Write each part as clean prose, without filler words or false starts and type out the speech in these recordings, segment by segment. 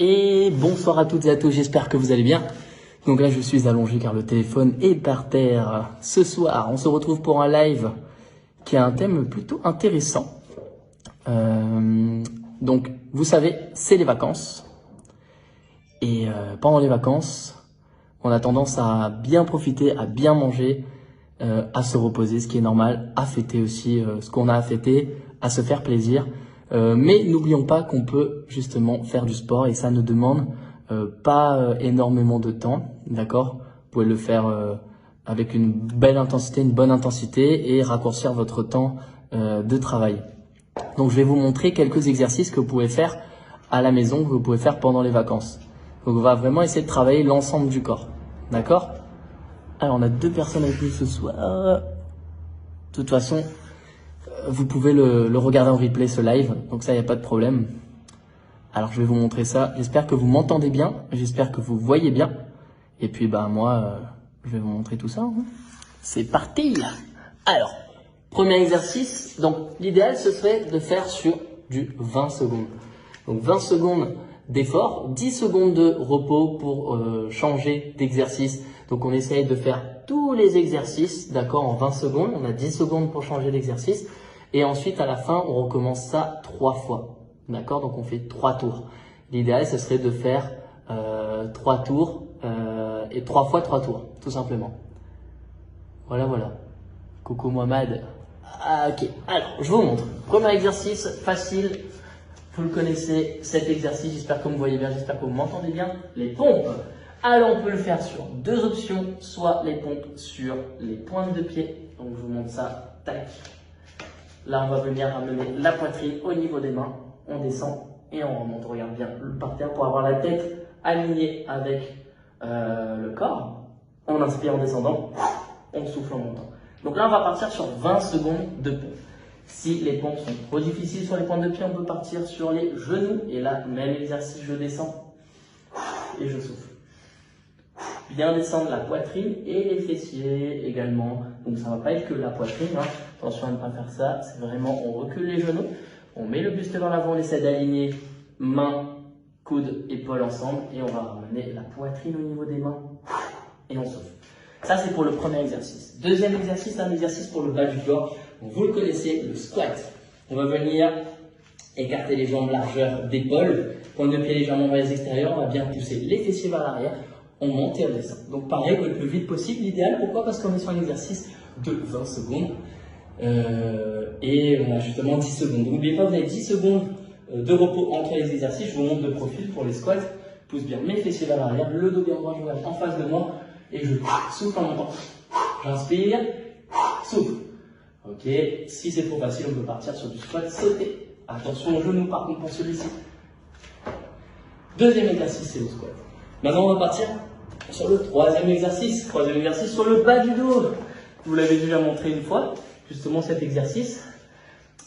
Et bonsoir à toutes et à tous, j'espère que vous allez bien. Donc là je suis allongé car le téléphone est par terre. Ce soir on se retrouve pour un live qui a un thème plutôt intéressant. Donc vous savez, c'est les vacances. Et pendant les vacances, on a tendance à bien profiter, à bien manger, à se reposer, ce qui est normal, à fêter aussi ce qu'on a à fêter, à se faire plaisir. Mais n'oublions pas qu'on peut justement faire du sport et ça ne demande pas énormément de temps, d'accord? Vous pouvez le faire avec une belle intensité, une bonne intensité et raccourcir votre temps de travail. Donc je vais vous montrer quelques exercices que vous pouvez faire à la maison, que vous pouvez faire pendant les vacances. Donc on va vraiment essayer de travailler l'ensemble du corps, d'accord? Alors on a 2 personnes avec nous ce soir. De toute façon, vous pouvez le regarder en replay ce live, donc ça, il n'y a pas de problème. Alors je vais vous montrer ça, j'espère que vous m'entendez bien, j'espère que vous voyez bien. Et puis moi, je vais vous montrer tout ça. C'est parti. Alors, premier exercice, donc l'idéal ce serait de faire sur du 20 secondes. Donc 20 secondes d'effort, 10 secondes de repos pour changer d'exercice. Donc on essaye de faire tous les exercices, d'accord, en 20 secondes. On a 10 secondes pour changer d'exercice. Et ensuite, à la fin, on recommence ça 3 fois. D'accord? Donc on fait 3 tours. L'idéal, ce serait de faire 3 tours et 3 fois 3 tours, tout simplement. Voilà. Coucou Mohamed. Ah, ok, alors je vous montre. Premier exercice, facile. Vous le connaissez, cet exercice. J'espère que vous me voyez bien, j'espère que vous m'entendez bien. Les pompes. Alors on peut le faire sur 2 options, soit les pompes sur les pointes de pied. Donc je vous montre ça, tac. Là on va venir amener la poitrine au niveau des mains. On descend et on remonte. On regarde bien par terre pour avoir la tête alignée avec le corps. On inspire en descendant, on souffle en montant. Donc là on va partir sur 20 secondes de pompes. Si les pompes sont trop difficiles sur les pointes de pied, on peut partir sur les genoux. Et là, même exercice, je descends et je souffle. Bien descendre la poitrine et les fessiers également. Donc ça ne va pas être que la poitrine. Attention à ne pas faire ça. C'est vraiment, on recule les genoux. On met le buste vers l'avant, on essaie d'aligner mains, coudes, épaules ensemble. Et on va ramener la poitrine au niveau des mains. Et on souffle. Ça, c'est pour le premier exercice. Deuxième exercice, un exercice pour le bas du corps. Donc, vous le connaissez, le squat. On va venir écarter les jambes largeur d'épaule. Pointe de pied légèrement vers les extérieurs. On va bien pousser les fessiers vers l'arrière. On monte et on descend. Donc pareil, le plus vite possible, l'idéal. Pourquoi? Parce qu'on est sur un exercice de 20 secondes. Et on a justement 10 secondes. Donc n'oubliez pas, vous avez 10 secondes de repos entre les exercices. Je vous montre de profil pour les squats. Je pousse bien mes fessiers vers l'arrière, le dos bien droit, je regarde en face de moi. Et je souffle en montant. J'inspire, souffle. Ok, si c'est trop facile, on peut partir sur du squat sauté. Attention aux genoux par contre pour celui-ci. Deuxième exercice, c'est le squat. Maintenant, on va partir sur le troisième exercice. Troisième exercice sur le bas du dos. Je vous l'avais déjà montré une fois, justement cet exercice.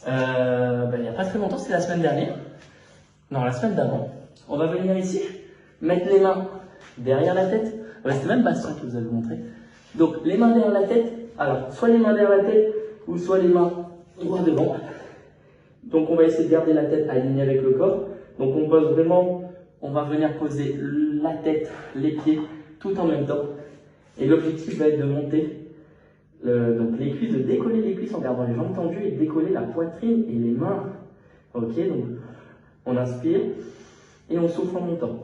Il n'y a pas très longtemps, c'était la semaine dernière. Non, la semaine d'avant. On va venir ici, mettre les mains derrière la tête. C'était même Bastien qui vous avait montré. Donc, les mains derrière la tête. Alors, soit les mains derrière la tête, ou soit les mains droit devant. Donc, on va essayer de garder la tête alignée avec le corps. Donc, on pose vraiment, on va venir poser la tête, les pieds, tout en même temps. Et l'objectif va être de monter donc les cuisses, de décoller les cuisses en gardant les jambes tendues et de décoller la poitrine et les mains. Ok, donc on inspire et on souffle en montant.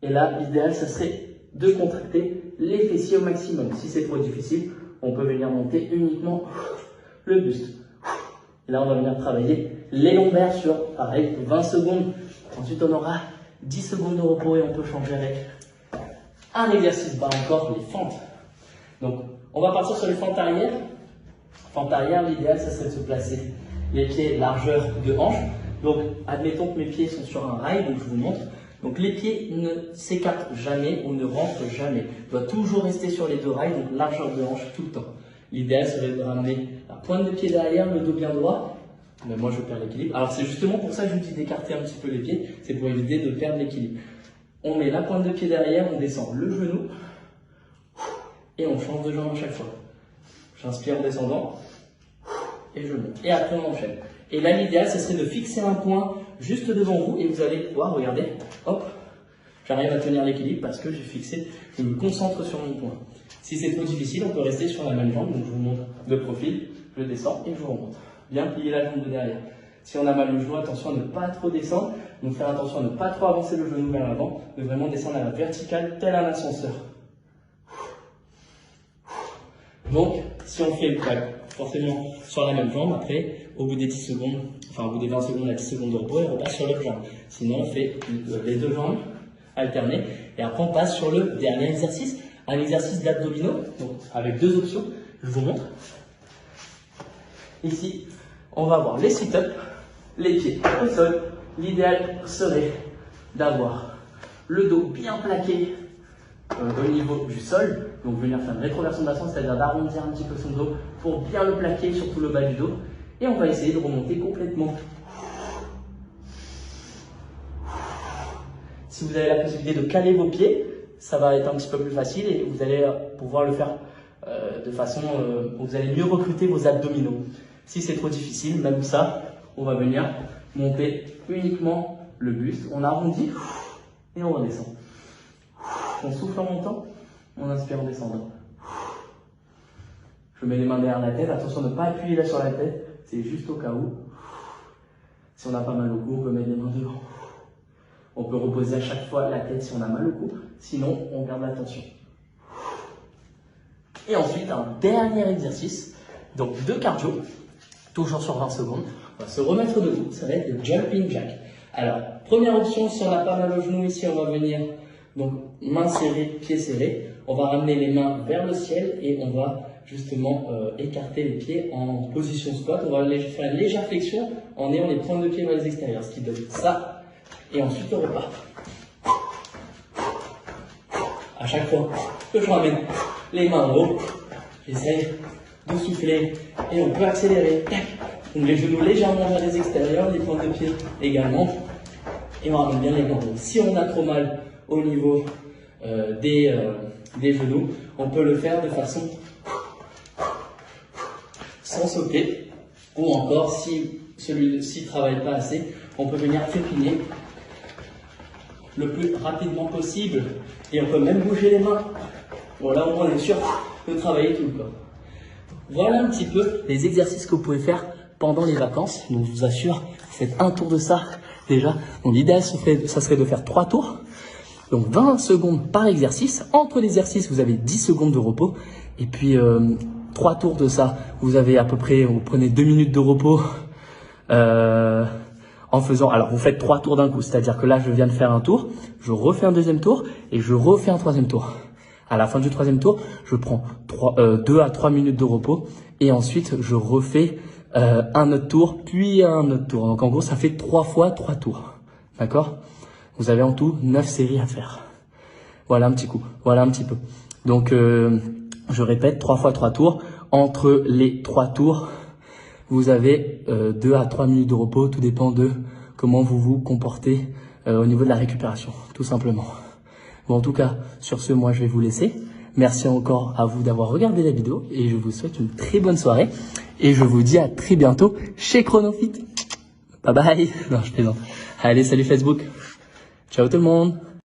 Et là, l'idéal, ce serait de contracter les fessiers au maximum. Si c'est trop difficile, on peut venir monter uniquement le buste. Et là, on va venir travailler les lombaires sur, pareil, 20 secondes. Ensuite, on aura 10 secondes de repos et on peut changer avec un exercice bas encore, les fentes. Donc, on va partir sur les fentes arrière. Fente arrière, l'idéal, ça serait de se placer les pieds largeur de hanche. Donc, admettons que mes pieds sont sur un rail, donc je vous montre. Donc les pieds ne s'écartent jamais ou ne rentrent jamais. Il doit toujours rester sur les 2 rails, donc largeur de hanche tout le temps. L'idéal serait de ramener la pointe de pied derrière, le dos bien droit. Mais moi je perds l'équilibre. Alors c'est justement pour ça que je vous dis d'écarter un petit peu les pieds. C'est pour éviter de perdre l'équilibre. On met la pointe de pied derrière, on descend le genou. Et on change de jambe à chaque fois. J'inspire en descendant. Et je monte. Et après on enchaîne. Et là, l'idéal, ce serait de fixer un point juste devant vous et vous allez pouvoir, regardez, hop, j'arrive à tenir l'équilibre parce que j'ai fixé, je me concentre sur mon point. Si c'est trop difficile, on peut rester sur la même jambe, donc je vous montre de profil, je descends et je remonte. Bien plier la jambe de derrière. Si on a mal au genou, attention à ne pas trop descendre, donc faire attention à ne pas trop avancer le genou vers l'avant, de vraiment descendre à la verticale, tel un ascenseur. Donc, si on fait forcément sur la même jambe, après, au bout des 10 secondes, enfin au bout des 20 secondes à 10 secondes de repos, on repasse sur l'autre jambe. Sinon, on fait les deux jambes alternées, et après on passe sur le dernier exercice, un exercice d'abdominaux, donc avec deux options, je vous montre. Ici, on va avoir les sit-ups, les pieds au sol. L'idéal serait d'avoir le dos bien plaqué au niveau du sol, donc venir faire une rétroversion de bassin, c'est-à-dire d'arrondir un petit peu son dos pour bien le plaquer, surtout le bas du dos. Et on va essayer de remonter complètement. Si vous avez la possibilité de caler vos pieds, ça va être un petit peu plus facile et vous allez pouvoir le faire de façon où vous allez mieux recruter vos abdominaux. Si c'est trop difficile, même ça, on va venir monter uniquement le buste. On arrondit et on redescend. On souffle en montant, on inspire en descendant. Je mets les mains derrière la tête, attention de ne pas appuyer là sur la tête, c'est juste au cas où. Si on a pas mal au cou, on peut mettre les mains devant. On peut reposer à chaque fois la tête si on a mal au cou, sinon on garde la tension. Et ensuite, un dernier exercice, donc de cardio, toujours sur 20 secondes. On va se remettre debout, ça va être le jumping jack. Alors, première option, si on n'a pas mal au genou ici, on va venir, donc mains serrées, pieds serrés. On va ramener les mains vers le ciel et on va justement écarter les pieds en position squat. On va faire une légère flexion en ayant les pointes de pied vers les extérieurs, ce qui donne ça. Et ensuite, on repart. À chaque fois que je ramène les mains en haut, j'essaye de souffler et on peut accélérer. Tac. Donc les genoux légèrement vers les extérieurs, les pointes de pied également. Et on ramène bien les mains en haut. Si on a trop mal au niveau des genoux, on peut le faire de façon sans sauter. Ou encore, si celui-ci ne travaille pas assez, on peut venir trépigner le plus rapidement possible et on peut même bouger les mains. Bon, là, on est sûr de travailler tout le corps. Voilà un petit peu les exercices que vous pouvez faire pendant les vacances. Donc, je vous assure, faites un tour de ça déjà. Donc, l'idéal, ça serait de faire 3 tours. Donc, 20 secondes par exercice. Entre l'exercice, vous avez 10 secondes de repos. Et puis, 3 tours de ça, vous avez à peu près, vous prenez 2 minutes de repos. En faisant, alors vous faites 3 tours d'un coup, c'est-à-dire que là je viens de faire un tour, je refais un deuxième tour et je refais un troisième tour. À la fin du troisième tour, je prends 2 à 3 minutes de repos et ensuite je refais un autre tour, puis un autre tour. Donc en gros, ça fait 3 fois 3 tours. D'accord? Vous avez en tout 9 séries à faire. Voilà un petit coup, voilà un petit peu. Donc je répète, 3 fois 3 tours. Entre les 3 tours, vous avez 2 à 3 minutes de repos, tout dépend de comment vous vous comportez au niveau de la récupération, tout simplement. Bon, en tout cas, sur ce, moi, je vais vous laisser. Merci encore à vous d'avoir regardé la vidéo et je vous souhaite une très bonne soirée. Et je vous dis à très bientôt chez Chronofit. Bye bye. Non, je plaisante. Allez, salut Facebook. Ciao tout le monde.